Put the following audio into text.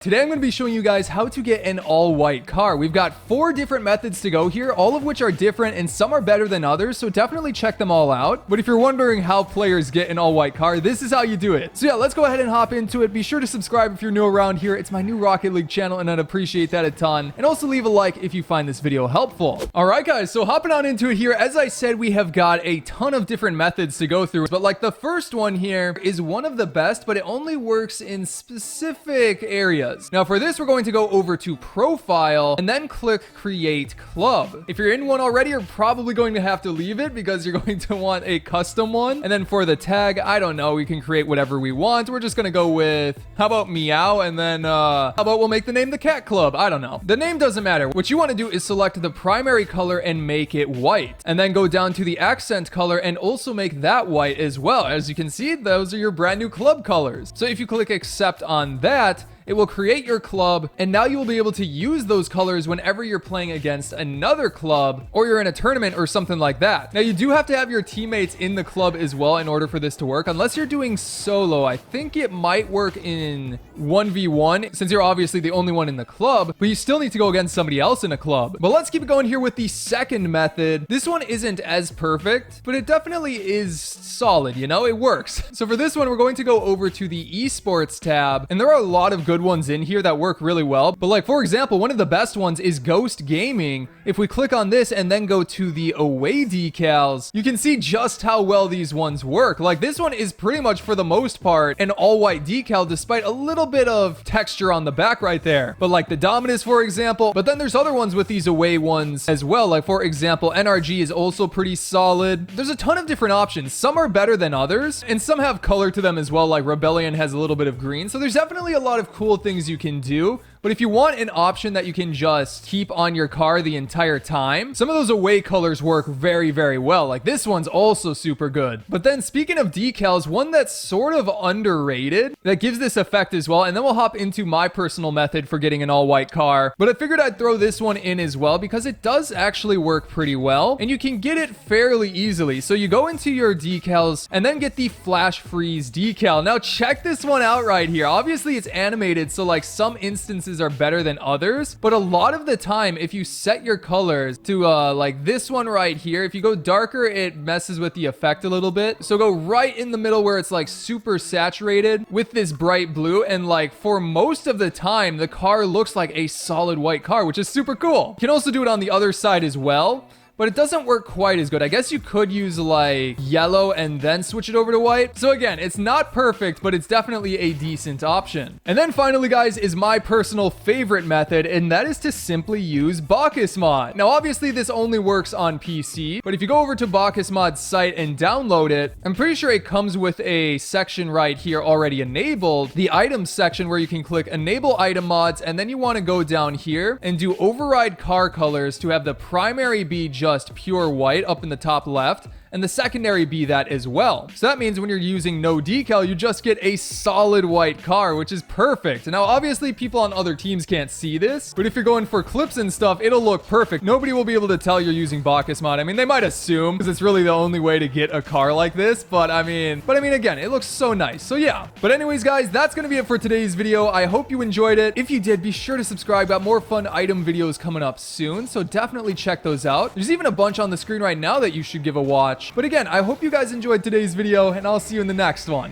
Today I'm going to be showing you guys how to get an all-white car. We've got 4 different methods to go here, all of which are different and some are better than others, so definitely check them all out. But if you're wondering how players get an all-white car, this is how you do it. So yeah, let's go ahead and hop into it. Be sure to subscribe if you're new around here. It's my new Rocket League channel and I'd appreciate that a ton. And also leave a like if you find this video helpful. Alright guys, so hopping on into it here, as I said, we have got a ton of different methods to go through. But like the first one here is one of the best, but it only works in specific areas. Now for this, we're going to go over to profile and then click create club. If you're in one already, you're probably going to have to leave it because you're going to want a custom one. And then for the tag, I don't know, we can create whatever we want. We're just going to go with, how about meow? And then how about we'll make the name the cat club? I don't know. The name doesn't matter. What you want to do is select the primary color and make it white. And then go down to the accent color and also make that white as well. As you can see, those are your brand new club colors. So if you click accept on that, it will create your club, and now you will be able to use those colors whenever you're playing against another club or you're in a tournament or something like that. Now, you do have to have your teammates in the club as well in order for this to work, unless you're doing solo. I think it might work in 1v1 since you're obviously the only one in the club, but you still need to go against somebody else in a club. But let's keep it going here with the second method. This one isn't as perfect, but it definitely is solid, you know, it works. So for this one, we're going to go over to the Esports tab, and there are a lot of good ones in here that work really well. But like, for example, one of the best ones is Ghost Gaming. If we click on this and then go to the away decals, you can see just how well these ones work. Like, this one is pretty much for the most part an all white decal despite a little bit of texture on the back right there. But like the Dominus, for example, but then there's other ones with these away ones as well. Like, for example, NRG is also pretty solid. There's a ton of different options. Some are better than others and some have color to them as well. Like Rebellion has a little bit of green. So there's definitely a lot of cool things you can do. But if you want an option that you can just keep on your car the entire time, some of those away colors work very, very well. Like this one's also super good. But then speaking of decals, one that's sort of underrated that gives this effect as well. And then we'll hop into my personal method for getting an all white car. But I figured I'd throw this one in as well because it does actually work pretty well and you can get it fairly easily. So you go into your decals and then get the flash freeze decal. Now check this one out right here. Obviously it's animated, so like some instances are better than others, but a lot of the time if you set your colors to like this one right here, if you go darker it messes with the effect a little bit. So go right in the middle where it's like super saturated with this bright blue, and like for most of the time the car looks like a solid white car, which is super cool. You can also do it on the other side as well, but it doesn't work quite as good. I guess you could use like yellow and then switch it over to white. So again, it's not perfect, but it's definitely a decent option. And then finally, guys, is my personal favorite method, and that is to simply use BakkesMod. Now, obviously this only works on PC, but if you go over to BakkesMod's site and download it, I'm pretty sure it comes with a section right here already enabled, the items section where you can click enable item mods, and then you want to go down here and do override car colors to have the primary be just pure white up in the top left and the secondary be that as well. So that means when you're using no decal, you just get a solid white car, which is perfect. Now, obviously people on other teams can't see this, but if you're going for clips and stuff, it'll look perfect. Nobody will be able to tell you're using BakkesMod. I mean, they might assume because it's really the only way to get a car like this, but I mean, again, it looks so nice. So yeah, but anyways, guys, that's going to be it for today's video. I hope you enjoyed it. If you did, be sure to subscribe. Got more fun item videos coming up soon, so definitely check those out. There's even a bunch on the screen right now that you should give a watch. But again, I hope you guys enjoyed today's video, and I'll see you in the next one.